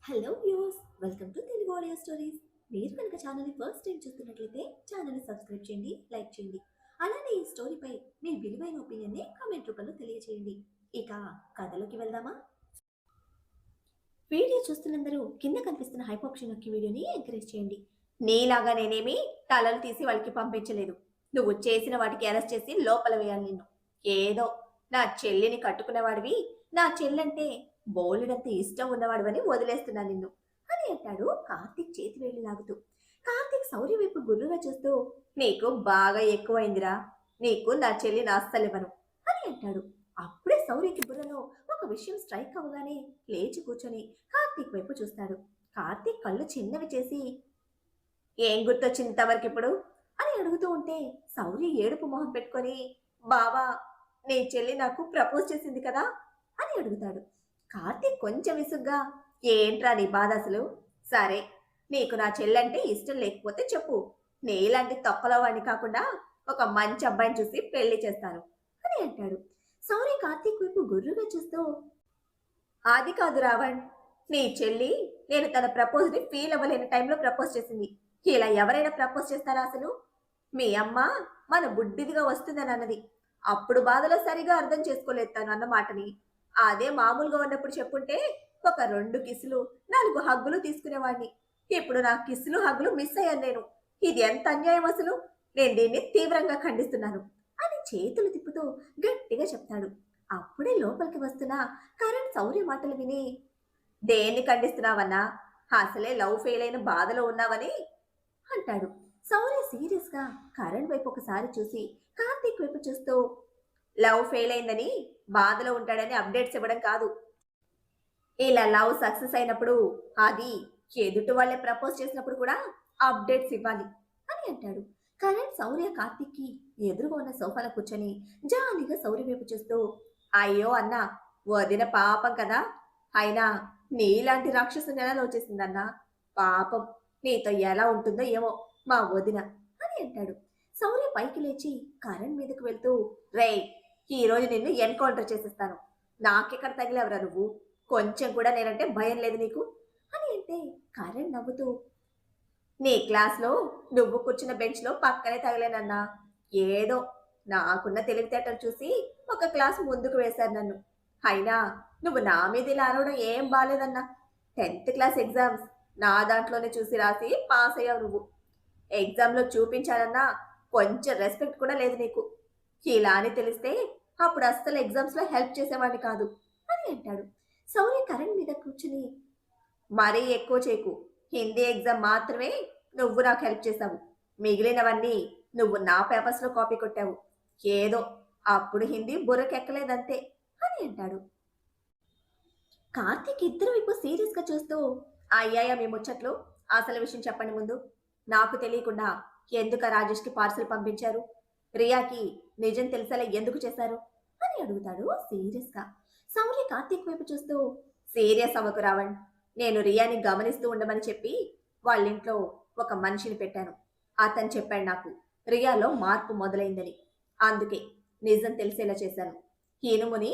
Hello viewers, welcome to Telugu audio stories. మీరు కనుక ఛానల్ని ఫస్ట్ టైం చూస్తున్నట్లయితే ఛానల్ని సబ్స్క్రైబ్ చేయండి, లైక్ చేయండి. అలానే ఈ స్టోరీపై మీ విలువైన ఒపీనియన్ని కామెంట్ రూపంలో తెలియచేయండి. ఇక కథలోకి వెళ్దామా? వీడియో చూస్తున్నందరూ కింద కనిపిస్తున్న హైప్ ఆప్షన్ నొక్కి వీడియోని ఎంకరేజ్ చేయండి. నీలాగా నేనేమి తలలు తీసి వాళ్ళకి పంపించలేదు. నువ్వు చేసిన వాటికి అరెస్ట్ చేసి లోపల వేయాలి నిన్ను. ఏదో నా చెల్లిని కట్టుకునేవాడివి, నా చెల్లంటే బోలెడంత ఇష్టం ఉన్నవాడివని వదిలేస్తున్నా నిన్ను అని అంటాడు కార్తీక్ చేతి వేళ్ళు లాగుతూ. కార్తీక్ శౌర్య వైపు గుర్రుగా చూస్తూ, నీకు బాగా ఎక్కువైందిరా, నీకు నా చెల్లిని అస్సలివ్వను అని అంటాడు. అప్పుడే శౌర్యకి బుర్రలో ఒక విషయం స్ట్రైక్ అవ్వగానే లేచి కూర్చొని కార్తీక్ వైపు చూస్తాడు. కార్తీక్ కళ్ళు చిన్నవి చేసి, ఏం గుర్తొచ్చింది తమరికి ఇప్పుడు అని అడుగుతూ ఉంటే శౌర్య ఏడుపు మొహం పెట్టుకొని, బావా నీ చెల్లి నాకు ప్రపోజ్ చేసింది కదా అని అడుగుతాడు. కార్తీక్ కొంచెం విసుగ్గా, ఏంట్రా నీ బాధ అసలు? సరే, నీకు నా చెల్లంటే ఇష్టం లేకపోతే చెప్పు, నీలాంటి తొక్కలో వాడిని కాకుండా ఒక మంచి అబ్బాయిని చూసి పెళ్లి చేస్తాను అని అంటాడు. శౌర్య కార్తీక్ వైపు గుర్రుగా చూస్తూ, అది కాదు రావణ్, నీ చెల్లి నేను తన ప్రపోజ్ని ఫీల్ అవ్వలేని టైంలో ప్రపోజ్ చేసింది. ఇలా ఎవరైనా ప్రపోజ్ చేస్తారా అసలు? మీ అమ్మ మన బుడ్డిదిగా వస్తుందని అన్నది. అప్పుడు బాధలో సరిగా అర్థం చేసుకోలేదు తను అన్న మాటని. అదే మామూలుగా ఉన్నప్పుడు చెప్పుంటే ఒక 2 కిస్సులు 4 హగ్గులు తీసుకునేవాడిని. ఇప్పుడు నా కిస్సులు హగ్గులు మిస్ అయ్యాను నేను. ఇది ఎంత అన్యాయం అసలు! నేను దీన్ని తీవ్రంగా ఖండిస్తున్నాను అని చేతులు తిప్పుతూ గట్టిగా చెప్తాడు. అప్పుడే లోపలికి వస్తున్న కరణ్ శౌర్య మాటలు విని, దేన్ని ఖండిస్తున్నావన్నా? అసలే లవ్ ఫెయిల్ అయిన బాధలో ఉన్నావని అంటాడు. శౌర్య సీరియస్ గా కరణ్ వైపు ఒకసారి చూసి కార్తీక్ వైపు చూస్తూ, లవ్ ఫెయిల్ అయిందని బాధలో ఉంటాడని అప్డేట్స్ ఇవ్వడం కాదు. ఇలా లవ్ సక్సెస్ అయినప్పుడు, అది ఎదుటి వాళ్ళే ప్రపోజ్ చేసినప్పుడు కూడా అప్డేట్స్ ఇవ్వాలి అని అంటాడు. కరణ్ శౌర్య కార్తీక్ కి ఎదురుగా ఉన్న సోఫాలో కూర్చొని జాలీగా శౌర్య వైపు చూస్తూ, అయ్యో అన్న, వదిన పాపం కదా, అయినా నీలాంటి రాక్షసుని ఎలా లవ్ చేసిందన్నా? పాపం, నీతో ఎలా ఉంటుందో ఏమో మా వదిన అని అంటాడు. శౌర్య పైకి లేచి కరణ్ మీదకు వెళ్తూ, రేయ్, ఈ రోజు నిన్ను ఎన్కౌంటర్ చేసేస్తాను. నాకెక్కడ తగిలేవరా నువ్వు? కొంచెం కూడా నేనంటే భయం లేదు నీకు అని అంటే కరణ్ నవ్వుతూ, నీ క్లాస్లో నువ్వు కూర్చున్న బెంచ్లో పక్కనే తగిలేనన్నా. ఏదో నాకున్న తెలివితేటలు చూసి ఒక క్లాస్ ముందుకు వేశారు నన్ను. అయినా నువ్వు నా మీద ఇలా అనడం ఏం బాలేదన్నా. 10th క్లాస్ ఎగ్జామ్స్ నా దాంట్లోనే చూసి రాసి పాస్ అయ్యావు నువ్వు. ఎగ్జామ్లో చూపించాలన్నా కొంచెం రెస్పెక్ట్ కూడా లేదు నీకు. ఇలా అని తెలిస్తే అప్పుడు అస్సలు ఎగ్జామ్స్లో హెల్ప్ చేసేవాడిని కాదు అని అంటాడు. శౌర్య కరణ్ మీద కూర్చుని, మరీ ఎక్కువ చేయకు. హిందీ ఎగ్జామ్ మాత్రమే నువ్వు నాకు హెల్ప్ చేశావు. మిగిలినవన్నీ నువ్వు నా పేపర్స్లో కాపీ కొట్టావు. ఏదో అప్పుడు హిందీ బుర్రకెక్కలేదంతే అని అంటాడు. కార్తీక్ ఇద్దరు వైపు సీరియస్ గా చూస్తూ, అయ్యాయా మీ ముచ్చట్లు, అసలు విషయం చెప్పండి ముందు. నాకు తెలియకుండా ఎందుకు రాజేష్కి పార్సల్ పంపించారు? రియాకి నిజం తెలిసేలా ఎందుకు చేశారు అని అడుగుతాడు సీరియస్ గా. శౌర్య కార్తీక్ వైపు చూస్తూ, సీరియస్ అవ్వకు రావణ్. నేను రియాని గమనిస్తూ ఉండమని చెప్పి వాళ్ళింట్లో ఒక మనిషిని పెట్టాను. అతను చెప్పాడు నాకు రియాలో మార్పు మొదలైందని. అందుకే నిజం తెలిసేలా చేశాను. ఇనుముని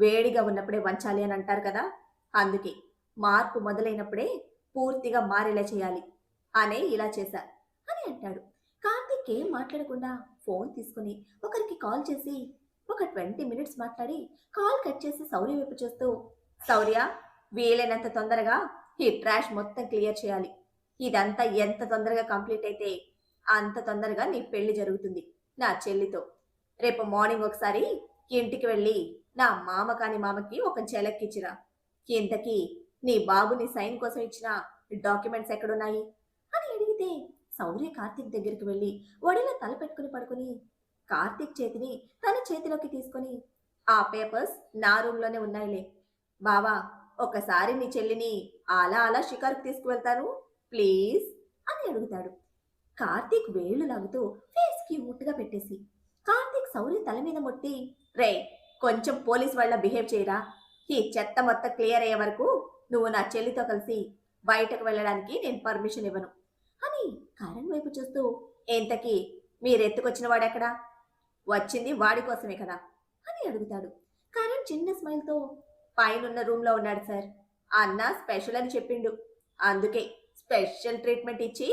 వేడిగా ఉన్నప్పుడే వంచాలి అని అంటారు కదా, అందుకే మార్పు మొదలైనప్పుడే పూర్తిగా మారేలా చేయాలి అనే ఇలా చేశా అని అంటాడు. కార్తీక్ ఏం మాట్లాడకుండా ఫోన్ తీసుకుని ఒకరికి కాల్ చేసి ఒక 20 మినిట్స్ మాట్లాడి కాల్ కట్ చేసి శౌర్య వైపు చూస్తూ, శౌర్య, వీలైనంత తొందరగా ఈ ట్రాష్ మొత్తం క్లియర్ చేయాలి. ఇదంతా ఎంత తొందరగా కంప్లీట్ అయితే అంత తొందరగా నీ పెళ్లి జరుగుతుంది నా చెల్లితో. రేపు మార్నింగ్ ఒకసారి ఇంటికి వెళ్ళి నా మామ కాని మామకి ఒక చెలక్కిచ్చిరా. ఇంతకీ నీ బాబు నీ సైన్ కోసం ఇచ్చిన డాక్యుమెంట్స్ ఎక్కడున్నాయి అని అడిగితే శౌర్య కార్తీక్ దగ్గరికి వెళ్ళి ఒడిలో తల పెట్టుకుని పడుకుని కార్తీక్ చేతిని తన చేతిలోకి తీసుకొని, ఆ పేపర్స్ నా రూమ్లోనే ఉన్నాయిలే బావా, ఒకసారి నీ చెల్లిని అలా అలా షికారుకు తీసుకువెళ్తాను ప్లీజ్ అని అడుగుతాడు. కార్తీక్ వేళ్లు లాగుతూ ఫేస్ క్యూట్గా పెట్టేసి కార్తీక్ శౌర్య తల మీద మొట్టి, రే, కొంచెం పోలీస్ వాళ్ళ బిహేవ్ చేయరా. ఈ చెత్త మొత్తం క్లియర్ అయ్యే వరకు నువ్వు నా చెల్లితో కలిసి బయటకు వెళ్ళడానికి నేను పర్మిషన్ ఇవ్వను అని కరణ్ వైపు చూస్తూ, ఏంతకీ మీరెత్తుకొచ్చిన వాడెక్కడా? వచ్చింది వాడి కోసమే కదా అని అడుగుతాడు. కరణ్ చిన్న స్మైల్తో, పైనున్న రూమ్లో ఉన్నాడు సార్, అన్న స్పెషల్ అని చెప్పిండు. అందుకే స్పెషల్ ట్రీట్మెంట్ ఇచ్చి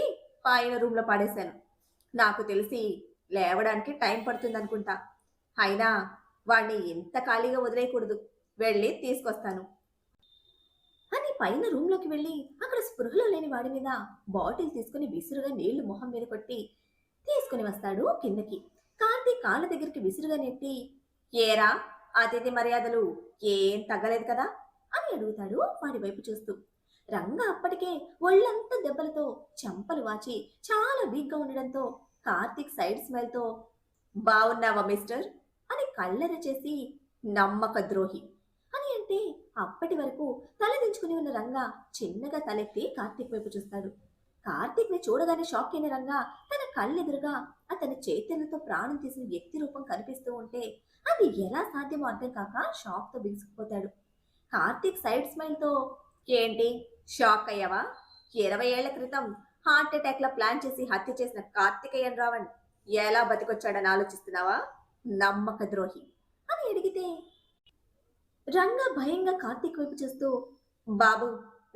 పైన రూమ్లో పడేశాను. నాకు తెలిసి లేవడానికి టైం పడుతుందనుకుంటా. అయినా వాణ్ణి ఇంత ఖాళీగా వదిలేయకూడదు. వెళ్ళి తీసుకొస్తాను అని పైన రూమ్లోకి వెళ్ళి అక్కడ స్పృహలో లేని వాడి మీద బాటిల్ తీసుకుని విసురుగా నీళ్లు మొహం మీద కొట్టి తీసుకుని వస్తాడు కిందకి. కార్తీక్ కాళ్ళ దగ్గరికి విసురుగా నెట్టి, ఏరా అతిథి మర్యాదలు ఏం తగ్గలేదు కదా అని అడుగుతాడు వాడి వైపు చూస్తూ. రంగ అప్పటికే ఒళ్ళంతా దెబ్బలతో చెంపలు వాచి చాలా వీక్గా ఉండడంతో కార్తీక్ సైడ్ స్మైల్తో, బావున్నావా మిస్టర్ అని కళ్ళెర చేసి, నమ్మక ద్రోహి అని అంటే అప్పటి వరకు తలదించుకుని ఉన్న రంగా చిన్నగా తలెత్తి కార్తీక్ వైపు చూస్తాడు. కార్తీక్ ని చూడగానే షాక్ అయిన రంగా తన కళ్ళెదురుగా అతని చైతన్యంతో ప్రాణం తీసిన వ్యక్తి రూపం కనిపిస్తూ ఉంటే అది ఎలా సాధ్యమో అర్థం కాక షాక్ తో బిగుసుకుపోతాడు. కార్తీక్ సైడ్ స్మైల్ తో, ఏంటి షాక్ అయ్యావా? 20 ఏళ్ల క్రితం హార్ట్ అటాక్ లా ప్లాన్ చేసి హత్య చేసిన కార్తికేయన్ రావణ్ ఎలా బతికొచ్చాడని ఆలోచిస్తున్నావా? నమ్మక ద్రోహి అని అడిగితే రంగా భయంగా కార్తీక్ వైపు చూస్తూ, బాబు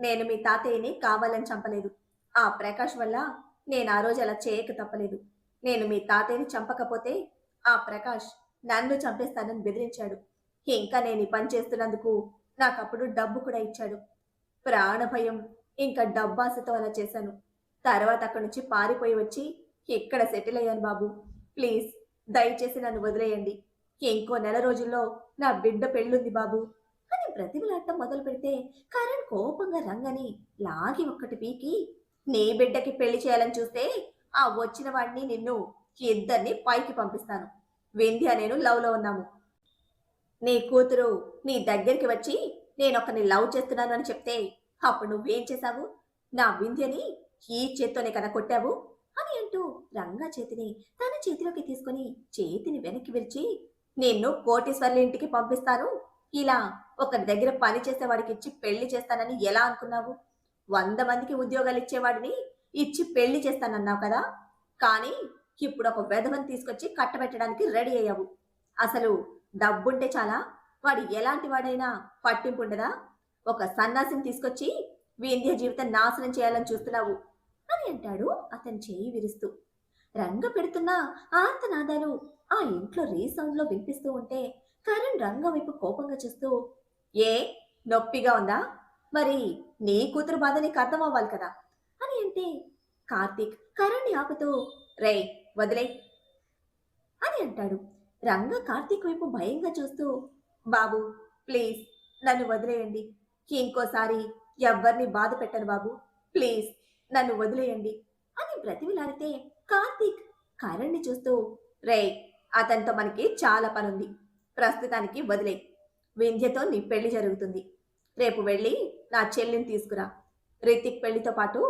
నేను మీ తాతయ్యని కావాలని చంపలేదు. ఆ ప్రకాష్ వల్ల నేను ఆ రోజు అలా చేయక తప్పలేదు. నేను మీ తాతయ్యని చంపకపోతే ఆ ప్రకాష్ నన్ను చంపేస్తానని బెదిరించాడు. ఇంకా నేను ఈ పని చేస్తున్నందుకు నాకప్పుడు డబ్బు కూడా ఇచ్చాడు. ప్రాణ భయం ఇంకా డబ్బాసతో అలా చేశాను. తర్వాత అక్కడి నుంచి పారిపోయి వచ్చి ఇక్కడ సెటిల్ అయ్యాను బాబు. ప్లీజ్ దయచేసి నన్ను వదిలేయండి. ఇంకో నెల రోజుల్లో నా బిడ్డ పెళ్ళుంది బాబు అని బ్రతిమలాడటం మొదలు పెడితే కరణ్ కోపంగా రంగని లాగి ఒక్కటి పీకి, నీ బిడ్డకి పెళ్లి చేయాలని చూస్తే ఆ వచ్చిన వాడిని నిన్ను ఇద్దరిని పైకి పంపిస్తాను. వింధ్య నేను లవ్ లో ఉన్నాము. నీ కూతురు నీ దగ్గరికి వచ్చి నేనొకరిని లవ్ చేస్తున్నాను అని చెప్తే అప్పుడు నువ్వేం చేశావు? నా వింధ్యని ఈ చేత్తోనే కదా కొట్టావు అని అంటూ రంగా చేతిని తన చేతిలోకి తీసుకుని చేతిని వెనక్కి విరిచి, నిన్ను కోటీశ్వర్ల ఇంటికి పంపిస్తాను, ఇలా ఒకరి దగ్గర పని చేసేవాడికి ఇచ్చి పెళ్లి చేస్తానని ఎలా అనుకున్నావు? 100 మందికి ఉద్యోగాలు ఇచ్చేవాడిని ఇచ్చి పెళ్లి చేస్తానన్నావు కదా. కానీ ఇప్పుడు ఒక వెధవని తీసుకొచ్చి కట్టబెట్టడానికి రెడీ అయ్యావు. అసలు డబ్బుంటే చాలా వాడు ఎలాంటి వాడైనా పట్టింపు ఉండదా? ఒక సన్నాసిని తీసుకొచ్చి వింధ్య జీవితం నాశనం చేయాలని చూస్తున్నావు అని అంటాడు అతని చేయి విరుస్తూ. రంగ పెడుతున్న ఆర్తనాదాలు ఆ ఇంట్లో రీసౌండ్ లో వినిపిస్తూ ఉంటే కరణ్ రంగ వైపు కోపంగా చూస్తూ, ఏ నొప్పిగా ఉందా? మరి నీ కూతురు బాధ నీకు అర్థం అవ్వాలి కదా అని అంటే కార్తీక్ కరణ్ని ఆపుతూ, రే వదిలే అని అంటాడు. రంగ కార్తీక్ వైపు భయంగా చూస్తూ, బాబు ప్లీజ్ నన్ను వదిలేయండి. ఇంకోసారి ఎవ్వరిని బాధ పెట్టను బాబు. ప్లీజ్ నన్ను వదిలేయండి అని బ్రతిమిలాడితే కార్తీక్ కరణ్ని చూస్తూ, రే అతనితో మనకి చాలా పనుంది. ప్రస్తుతానికి వదిలే. వింధ్యతో నీ పెళ్లి జరుగుతుంది. రేపు వెళ్ళి నా చెల్లిని తీసుకురా. రితిక్ పెళ్లితో పాటు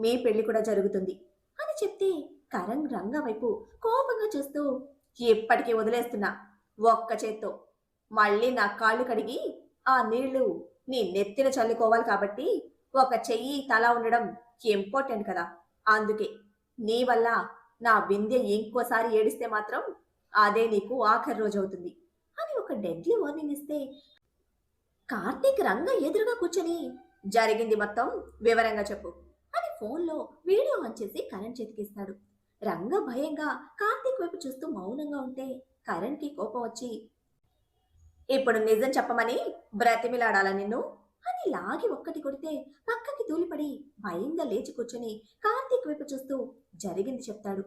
మీ పెళ్లి కూడా జరుగుతుంది అని చెప్తే కరణ్ రంగ వైపు కోపంగా చూస్తూ, ఎప్పటికీ వదిలేస్తున్నా ఒక్క చేత్తో. మళ్ళీ నా కాళ్ళు కడిగి ఆ నీళ్లు నీ నెత్తిన చల్లుకోవాలి కాబట్టి ఒక చెయ్యి తల ఉండడం ఇంపార్టెంట్ కదా. అందుకే నీ వల్ల నా వింధ్య ఇంకోసారి ఏడిస్తే మాత్రం అదే నీకు ఆఖరి రోజు అవుతుంది అని ఒక డెడ్లీ వార్నింగ్ ఇస్తే కార్తీక్ రంగ ఎదురుగా కూర్చొని, జరిగింది మొత్తం వివరంగా చెప్పు అని ఫోన్లో వీడియో ఆన్ చేసి కరణ్ చేతికిస్తాడు. రంగ భయంగా కార్తీక్ వైపు చూస్తూ మౌనంగా ఉంటే కరణ్కి కోపం వచ్చి, ఇప్పుడు నిజం చెప్పమని బ్రతిమిలాడాల నిన్ను అని లాగి ఒక్కటి కొడితే పక్కకి తూలిపడి భయంగా లేచి కూర్చొని కార్తీక్ వైపు చూస్తూ జరిగింది చెప్తాడు.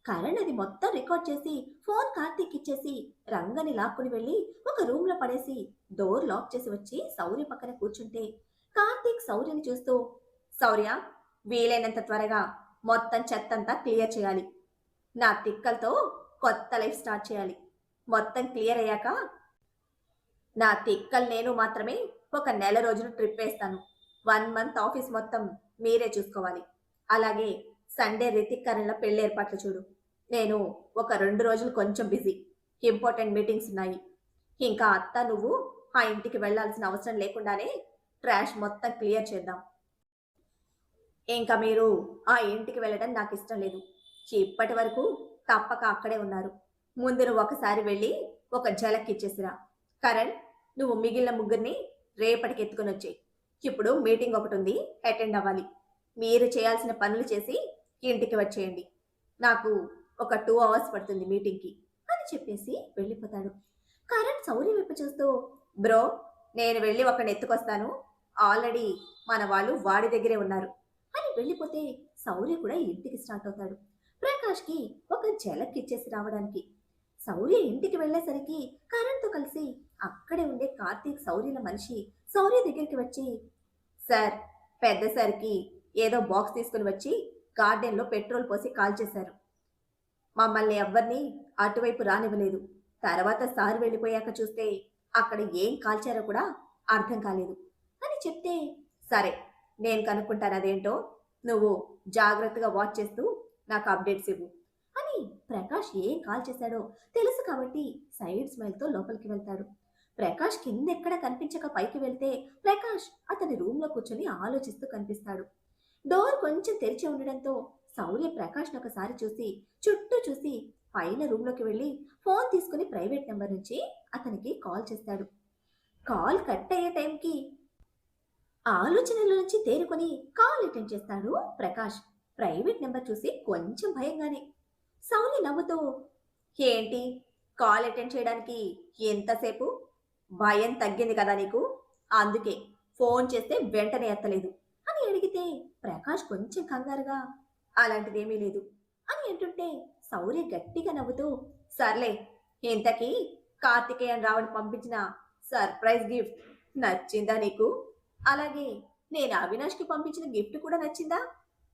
కరణ్ అది మొత్తం రికార్డ్ చేసి ఫోన్ కార్తీక్ ఇచ్చేసి రంగని లాక్కుని వెళ్ళి ఒక రూమ్ లో పడేసి డోర్ లాక్ చేసి వచ్చి శౌర్య పక్కన కూర్చుంటే కార్తీక్ శౌర్యని చూస్తూ, శౌర్య వీలైనంత త్వరగా మొత్తం చెత్తంతా క్లియర్ చేయాలి. నా తిక్కలతో కొత్త లైఫ్ స్టార్ట్ చేయాలి. మొత్తం క్లియర్ అయ్యాక నా తిక్కలు నేను మాత్రమే ఒక నెల రోజులు ట్రిప్ వేస్తాను. 1 మంత్ ఆఫీస్ మొత్తం మీరే చూసుకోవాలి. అలాగే సండే రితిక్ కరణ్ల పెళ్లి ఏర్పాట్లు చూడు. నేను ఒక 2 రోజులు కొంచెం బిజీ, ఇంపార్టెంట్ మీటింగ్స్ ఉన్నాయి. ఇంకా అత్త నువ్వు ఆ ఇంటికి వెళ్లాల్సిన అవసరం లేకుండానే ట్రాష్ మొత్తం క్లియర్ చేద్దాం. ఇంకా మీరు ఆ ఇంటికి వెళ్ళడం నాకు ఇష్టం లేదు. ఇప్పటి వరకు తప్పక అక్కడే ఉన్నారు. ముందు నువ్వు ఒకసారి వెళ్ళి ఒక ఝలక్ ఇచ్చేసిరా. కరణ్ నువ్వు మిగిలిన ముగ్గురిని రేపటికి ఎత్తుకుని వచ్చేయి. ఇప్పుడు మీటింగ్ ఒకటి ఉంది, అటెండ్ అవ్వాలి. మీరు చేయాల్సిన పనులు చేసి ఇంటికి వచ్చేయండి. నాకు ఒక 2 అవర్స్ పడుతుంది మీటింగ్‌కి అని చెప్పేసి వెళ్ళిపోతాడు. కరణ్ శౌర్య వైపు చూస్తూ, బ్రో నేను వెళ్ళి ఒకడిని ఎత్తుకొస్తాను. ఆల్రెడీ మన వాళ్ళు వాడి దగ్గరే ఉన్నారు అని వెళ్ళిపోతే శౌర్య కూడా ఇంటికి స్టార్ట్ అవుతాడు. ప్రకాష్కి ఒక ఝలక్ ఇచ్చేసి రావడానికి. శౌర్య ఇంటికి వెళ్ళేసరికి కరణ్తో కలిసి అక్కడే ఉండే కార్తీక్ శౌర్యల మనిషి శౌర్య దగ్గరికి వచ్చి, సార్ పెద్ద సార్కి ఏదో బాక్స్ తీసుకుని వచ్చి గార్డెన్లో పెట్రోల్ పోసి కాల్చేశారు. మమ్మల్ని ఎవ్వరినీ అటువైపు రానివ్వలేదు. తర్వాత సార్ వెళ్ళిపోయాక చూస్తే అక్కడ ఏం కాల్చారో కూడా అర్థం కాలేదు అని చెప్తే, సరే నేను కనుక్కుంటాను అదేంటో, నువ్వు జాగ్రత్తగా వాచ్ చేస్తూ నాకు అప్డేట్స్ ఇవ్వు అని ప్రకాష్ ఏం కాల్ చేశాడో తెలుసు కాబట్టి సైడ్ స్మైల్తో లోపలికి వెళ్తాడు. ప్రకాష్ కిందెక్కడ కనిపించక పైకి వెళ్తే ప్రకాష్ అతని రూమ్లో కూర్చొని ఆలోచిస్తూ కనిపిస్తాడు. డోర్ కొంచెం తెరిచి ఉండడంతో శౌర్య ప్రకాష్ను ఒకసారి చూసి చుట్టూ చూసి పైన రూమ్లోకి వెళ్ళి ఫోన్ తీసుకుని ప్రైవేట్ నెంబర్ నుంచి అతనికి కాల్ చేస్తాడు. కాల్ కట్ అయ్యే టైంకి ఆలోచనల నుంచి తేరుకొని కాల్ అటెండ్ చేస్తాడు ప్రకాష్. ప్రైవేట్ నెంబర్ చూసి కొంచెం భయంగానే. శౌర్య నవ్వుతూ, ఏంటి కాల్ అటెండ్ చేయడానికి ఎంతసేపు? భయం తగ్గింది కదా నీకు, అందుకే ఫోన్ చేస్తే వెంటనే ఎత్తలేదు అని అడిగితే ప్రకాష్ కొంచెం కంగారుగా, అలాంటిదేమీ లేదు అని అంటుంటే శౌర్య గట్టిగా నవ్వుతూ, సర్లే ఇంతకీ కార్తికేయన్ రావణ్ పంపించిన సర్ప్రైజ్ గిఫ్ట్ నచ్చిందా నీకు? అలాగే నేను అవినాష్కి పంపించిన గిఫ్ట్ కూడా నచ్చిందా?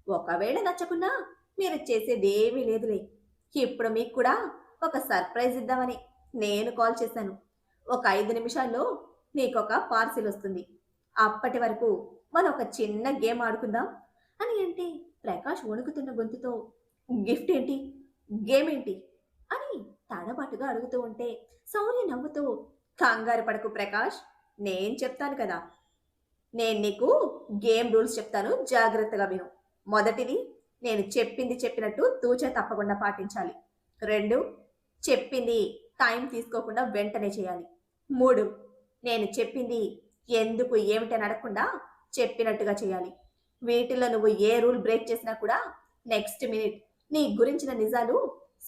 ఒకవేళ నచ్చకున్నా మీరు చేసేదేమీ లేదులే. ఇప్పుడు మీకు కూడా ఒక సర్ప్రైజ్ ఇద్దామని నేను కాల్ చేశాను. ఒక 5 నిమిషాల్లో నీకొక పార్సిల్ వస్తుంది. అప్పటి వరకు మనం ఒక చిన్న గేమ్ ఆడుకుందాం అని అంటే ప్రకాష్ వణుకుతున్న గొంతుతో, గిఫ్ట్ ఏంటి, గేమ్ ఏంటి అని తడబాటుగా అడుగుతూ ఉంటే శౌర్య నవ్వుతూ, కంగారు పడకు ప్రకాష్, నేను చెప్తాను కదా. నేను నీకు గేమ్ రూల్స్ చెప్తాను, జాగ్రత్తగా విను. మొదటిది, నేను చెప్పింది చెప్పినట్టు తూచా తప్పకుండా పాటించాలి. 2, చెప్పింది టైం తీసుకోకుండా వెంటనే చేయాలి. 3, నేను చెప్పింది ఎందుకు ఏమిటని అడగకుండా చెప్పినట్టుగా చేయాలి. వీటిల్లో నువ్వు ఏ రూల్ బ్రేక్ చేసినా కూడా నెక్స్ట్ మినిట్ నీ గురించిన నిజాలు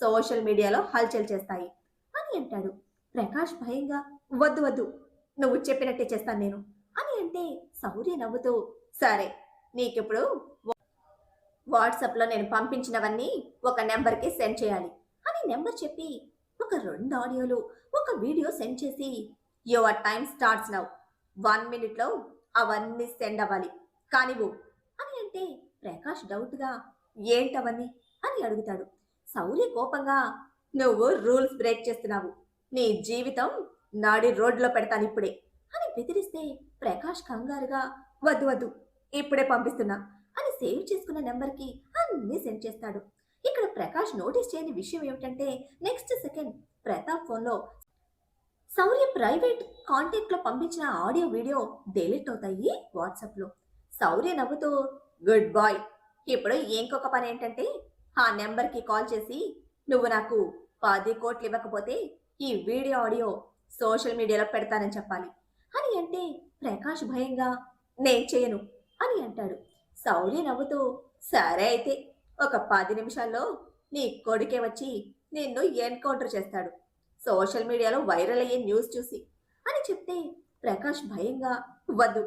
సోషల్ మీడియాలో హల్చల్ చేస్తాయి అని అంటాడు. ప్రకాష్ భయంగా, వద్దు వద్దు, నువ్వు చెప్పినట్టే చేస్తాను నేను అని అంటే శౌర్య నవ్వుతూ, సరే నీకిప్పుడు వాట్సాప్లో నేను పంపించినవన్నీ ఒక నెంబర్కి సెండ్ చేయాలి అని నెంబర్ చెప్పి ఒక 2 ఆడియోలు ఒక వీడియో సెండ్ చేసి, యువర్ టైం స్టార్ట్స్ నౌ, 1 మినిట్లో అవన్నీ సెండ్ అవ్వాలి కానివ్వు అని అంటే ప్రకాష్ డౌట్గా, ఏంటవన్నీ అని అడుగుతాడు. శౌర్య కోపంగా, నువ్వు రూల్స్ బ్రేక్ చేస్తున్నావు, నీ జీవితం నాడి రోడ్లో పెడతాను ఇప్పుడే అని బెదిరిస్తే ప్రకాష్ కంగారుగా, వద్దు వద్దు, ఇప్పుడే పంపిస్తున్నా అని సేవ్ చేసుకున్న నెంబర్కి అన్నీ సెండ్ చేస్తాడు. ఇక్కడ ప్రకాష్ నోటీస్ చేయని విషయం ఏమిటంటే నెక్స్ట్ సెకండ్ ప్రతాప్ ఫోన్లో శౌర్య ప్రైవేట్ కాంటాక్ట్లో పంపించిన ఆడియో వీడియో డిలీట్ అవుతాయి వాట్సాప్లో. శౌర్య నవ్వుతూ, గుడ్ బాయ్, ఇప్పుడు ఇంకొక పని ఏంటంటే ఆ నెంబర్కి కాల్ చేసి నువ్వు నాకు 10 కోట్లు ఇవ్వకపోతే ఈ వీడియో ఆడియో సోషల్ మీడియాలో పెడతానని చెప్పాలి అని అంటే ప్రకాష్ భయంగా, నేను చేయను అని అంటాడు. శౌర్య నవ్వుతూ, సరే అయితే ఒక 10 నిమిషాల్లో నీ కొడుకే వచ్చి నిన్ను ఎన్కౌంటర్ చేస్తాడు సోషల్ మీడియాలో వైరల్ అయ్యే న్యూస్ చూసి అని చెప్తే ప్రకాష్ భయంగా, వద్దు,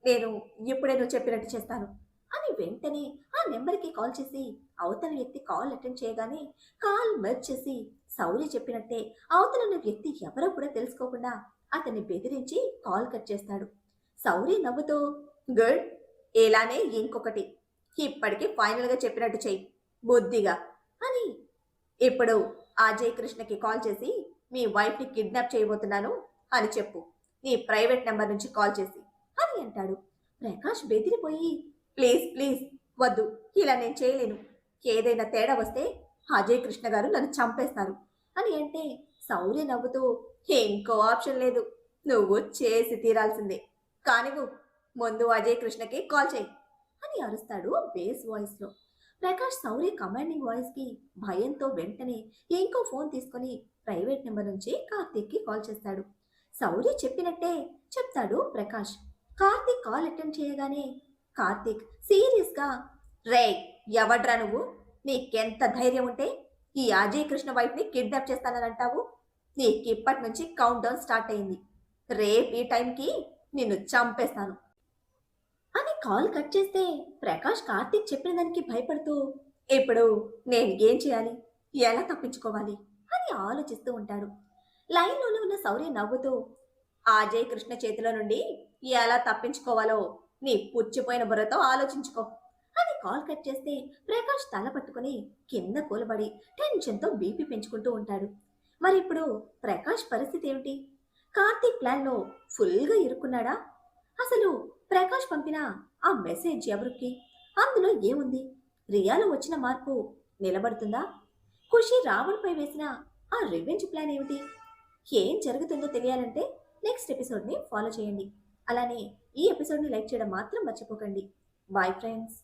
నేను ఇప్పుడే నువ్వు చెప్పినట్టు చేస్తాను అని వెంటనే ఆ నెంబర్కి కాల్ చేసి అవతల వ్యక్తి కాల్ అటెండ్ చేయగానే కాల్ మెర్జ్ చేసి శౌర్య చెప్పినట్టే అవతల ఉన్న వ్యక్తి ఎవరో కూడా తెలుసుకోకుండా అతన్ని బెదిరించి కాల్ కట్ చేస్తాడు. శౌర్య నవ్వుతూ, గుడ్, ఇలానే ఇంకొకటి ఇప్పటికి ఫైనల్గా చెప్పినట్టు చెయ్యి బుద్ధిగా అని. ఇప్పుడు అజయ్ కృష్ణకి కాల్ చేసి మీ వైఫ్ని కిడ్నాప్ చేయబోతున్నాను అని చెప్పు, నీ ప్రైవేట్ నెంబర్ నుంచి కాల్ చేసి అని అంటాడు. ప్రకాష్ బెదిరిపోయి, ప్లీజ్ ప్లీజ్ వద్దు, ఇలా నేను చేయలేను, ఏదైనా తేడా వస్తే అజయ్ కృష్ణ గారు నన్ను చంపేస్తారు అని అంటే శౌర్య నవ్వుతూ, ఇంకో ఆప్షన్ లేదు, నువ్వు చేసి తీరాల్సిందే, కానివ్వు, ముందు అజయ్ కృష్ణకి కాల్ చేయి అని అరుస్తాడు బేస్ వాయిస్లో. ప్రకాష్ శౌర్య కమాండింగ్ వాయిస్కి భయంతో వెంటనే ఇంకో ఫోన్ తీసుకొని ప్రైవేట్ నెంబర్ నుంచి కార్తీక్కి కాల్ చేస్తాడు. శౌర్య చెప్పినట్టే చెప్తాడు ప్రకాష్. కార్తీక్ కాల్ అటెండ్ చేయగానే కార్తీక్ సీరియస్ గా, రే, ఎవడ్రా నువ్వు? నీకెంత ధైర్యం ఉంటే ఈ అజయ్ కృష్ణ వైఫ్ ని కిడ్నాప్ చేస్తానని అంటావు? నీకు ఇప్పటి నుంచి కౌంట్ డౌన్ స్టార్ట్ అయింది. రేపు ఈ టైంకి నిన్ను చంపేస్తాను అని కాల్ కట్ చేస్తే ప్రకాష్ కార్తీక్ చెప్పిన దానికి భయపడుతూ, ఇప్పుడు నేను ఏం చేయాలి, ఎలా తప్పించుకోవాలి అని ఆలోచిస్తూ ఉంటాడు. లైన్లోనే ఉన్న శౌర్య నవ్వుతూ, అజయ్ కృష్ణ చేతిలో నుండి ఎలా తప్పించుకోవాలో నీ పుచ్చిపోయిన బుర్రతో ఆలోచించుకో అని కాల్ కట్ చేస్తే ప్రకాష్ తల పట్టుకుని కింద కూలబడి టెన్షన్తో బీపీ పెంచుకుంటూ ఉంటాడు. మరి ఇప్పుడు ప్రకాష్ పరిస్థితి ఏమిటి? కార్తీక్ ప్లాన్లో ఫుల్గా ఇరుక్కున్నాడా? అసలు ప్రకాష్ పంపిన ఆ మెసేజ్ ఎవరికి? అందులో ఏముంది? రియాలో వచ్చిన మార్పు నిలబడుతుందా? ఖుషి రావణ్పై వేసిన ఆ రివెంజ్ ప్లాన్ ఏమిటి? ఏం జరుగుతుందో తెలియాలంటే నెక్స్ట్ ఎపిసోడ్ని ఫాలో చేయండి. అలానే ఈ ఎపిసోడ్ని లైక్ చేయడం మాత్రం మర్చిపోకండి. Bye friends.